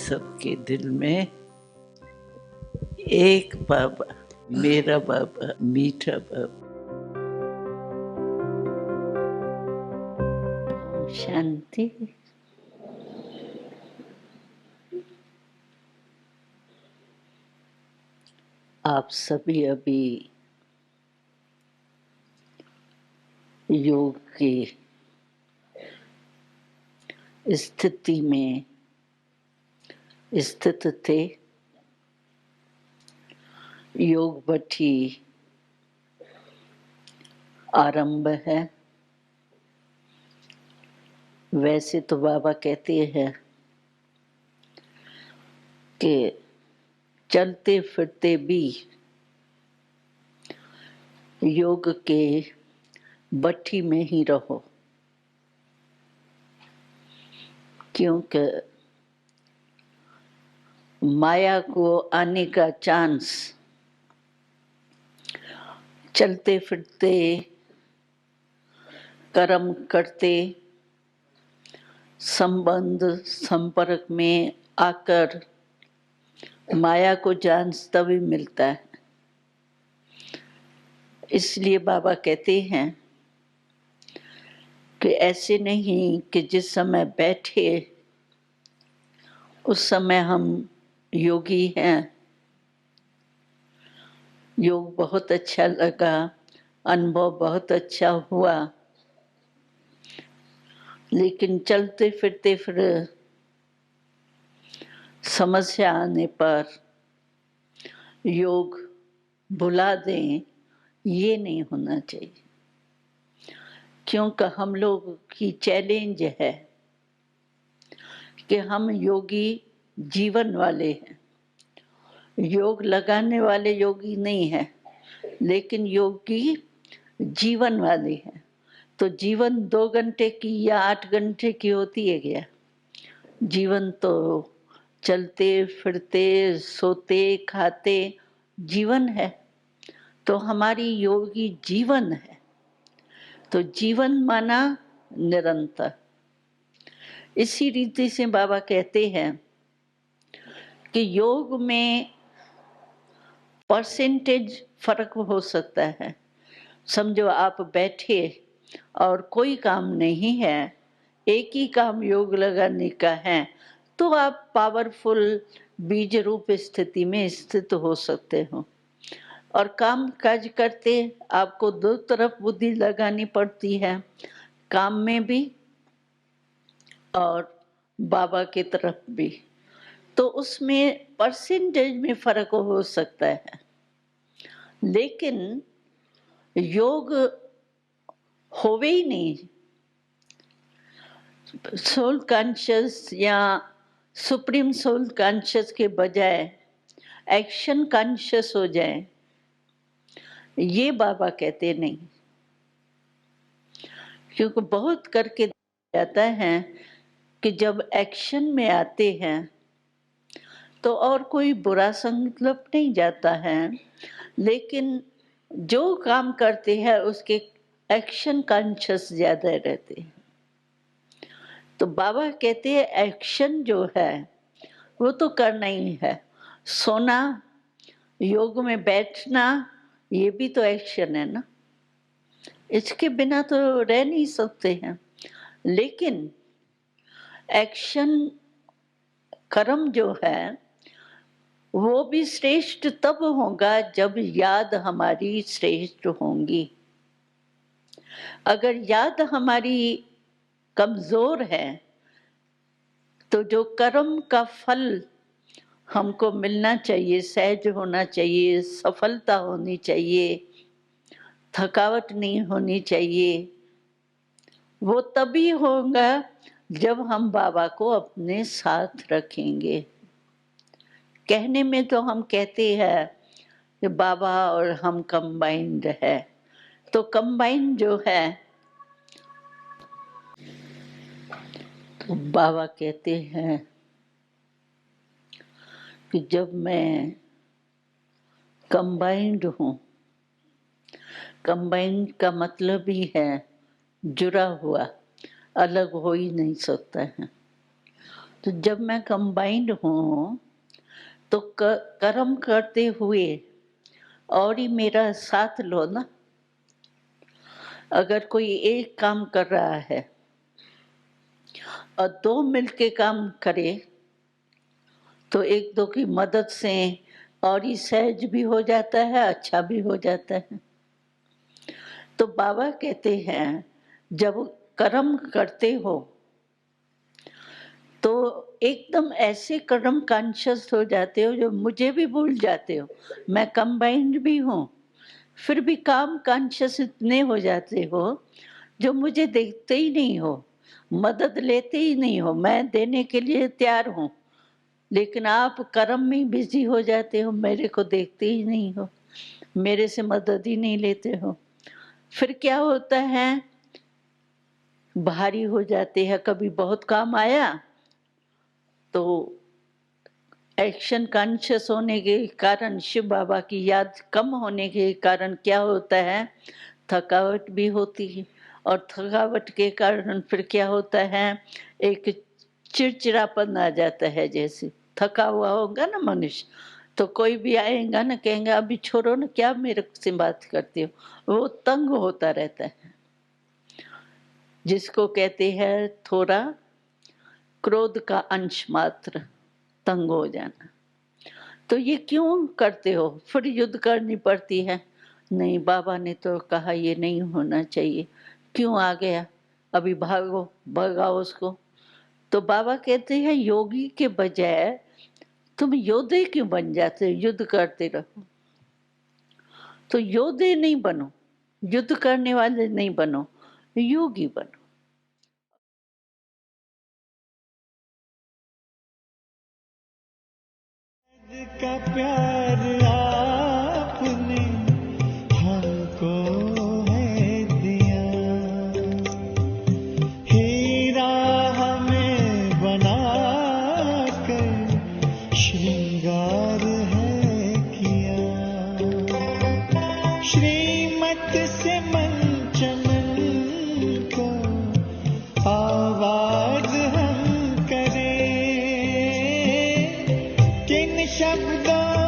सबके दिल में एक बाबा, मेरा बाबा, मीठा बाबा। शांति। आप सभी अभी योग की स्थिति में स्थित थे। योग भट्ठी आरंभ है। वैसे तो बाबा कहते हैं कि चलते फिरते भी योग के भट्ठी में ही रहो, क्योंकि माया को आने का चांस चलते फिरते कर्म करते संबंध संपर्क में आकर माया को चांस तभी मिलता है। इसलिए बाबा कहते हैं कि ऐसे नहीं कि जिस समय बैठे उस समय हम योगी हैं। योग बहुत अच्छा लगा, अनुभव बहुत अच्छा हुआ, लेकिन चलते फिरते फिर समस्या आने पर योग भुला दें, ये नहीं होना चाहिए। क्योंकि हम लोग की चैलेंज है कि हम योगी जीवन वाले हैं। योग लगाने वाले योगी नहीं है, लेकिन योगी जीवन वाले हैं। तो जीवन 2 घंटे की या 8 घंटे की होती है क्या? जीवन तो चलते फिरते सोते खाते जीवन है। तो हमारी योगी जीवन है। तो जीवन माना निरंतर। इसी रीति से बाबा कहते हैं कि योग में परसेंटेज फर्क हो सकता है। समझो आप बैठे और कोई काम नहीं है, एक ही काम योग लगाने का है, तो आप पावरफुल बीज रूप स्थिति में स्थित हो सकते हो। और काम काज करते आपको 2 तरफ बुद्धि लगानी पड़ती है, काम में भी और बाबा की तरफ भी। तो उसमें परसेंटेज में फर्क हो सकता है, लेकिन योग होवे ही नहीं। सोल कॉन्शियस या सुप्रीम सोल कॉन्शियस के बजाय एक्शन कॉन्शियस हो जाए, ये बाबा कहते नहीं। क्योंकि बहुत करके जाता है कि जब एक्शन में आते हैं तो और कोई बुरा संकल्प नहीं जाता है, लेकिन जो काम करते हैं उसके एक्शन कॉन्शियस ज्यादा रहते हैं। तो बाबा कहते हैं एक्शन जो है वो तो करना ही है। सोना, योग में बैठना, ये भी तो एक्शन है ना। इसके बिना तो रह नहीं सकते हैं। लेकिन एक्शन कर्म जो है वो भी श्रेष्ठ तब होगा जब याद हमारी श्रेष्ठ होंगी। अगर याद हमारी कमजोर है तो जो कर्म का फल हमको मिलना चाहिए, सहज होना चाहिए, सफलता होनी चाहिए, थकावट नहीं होनी चाहिए, वो तभी होगा जब हम बाबा को अपने साथ रखेंगे। कहने में तो हम कहते हैं कि बाबा और हम कंबाइंड है, तो कंबाइंड जो है तो बाबा कहते हैं कि जब मैं कंबाइंड हूँ, कंबाइंड का मतलब ही है जुड़ा हुआ, अलग हो ही नहीं सकता है। तो जब मैं कंबाइंड हूँ, तो कर्म करते हुए और ही मेरा साथ लो ना। अगर कोई एक काम कर रहा है और दो मिलके काम करे, तो एक दो की मदद से और ही सहज भी हो जाता है, अच्छा भी हो जाता है। तो बाबा कहते हैं, जब कर्म करते हो तो एकदम ऐसे कर्म कॉन्शियस हो जाते हो जो मुझे भी भूल जाते हो। मैं कंबाइंड भी हूँ, फिर भी काम कॉन्शियस इतने हो जाते हो जो मुझे देखते ही नहीं हो, मदद लेते ही नहीं हो। मैं देने के लिए तैयार हूँ, लेकिन आप कर्म में बिजी हो जाते हो, मेरे को देखते ही नहीं हो, मेरे से मदद ही नहीं लेते हो। फिर क्या होता है, भारी हो जाते हैं। कभी बहुत काम आया तो एक्शन कॉन्शियस होने के कारण, शिव बाबा की याद कम होने के कारण क्या होता है, थकावट भी होती है। और थकावट के कारण फिर क्या होता है, एक चिड़चिड़ापन आ जाता है। जैसे थका हुआ होगा ना मनुष्य, तो कोई भी आएगा ना, कहेंगे अभी छोड़ो ना, क्या मेरे से बात करते हो, वो तंग होता रहता है। जिसको कहते हैं थोड़ा क्रोध का अंश मात्र, तंग हो जाना। तो ये क्यों करते हो, फिर युद्ध करनी पड़ती है। नहीं, बाबा ने तो कहा ये नहीं होना चाहिए, क्यों आ गया, अभी भागो, भगाओ उसको। तो बाबा कहते हैं, योगी के बजाय तुम योद्धे क्यों बन जाते हो, युद्ध करते रहो। तो योद्धे नहीं बनो, युद्ध करने वाले नहीं बनो, योगी बनो। का प्यार आपने हमको है दिया, हीरा हमें बना कर श्रृंगार है किया। श्रीमत से मंचन को आवाज हम करें, किन शब्दों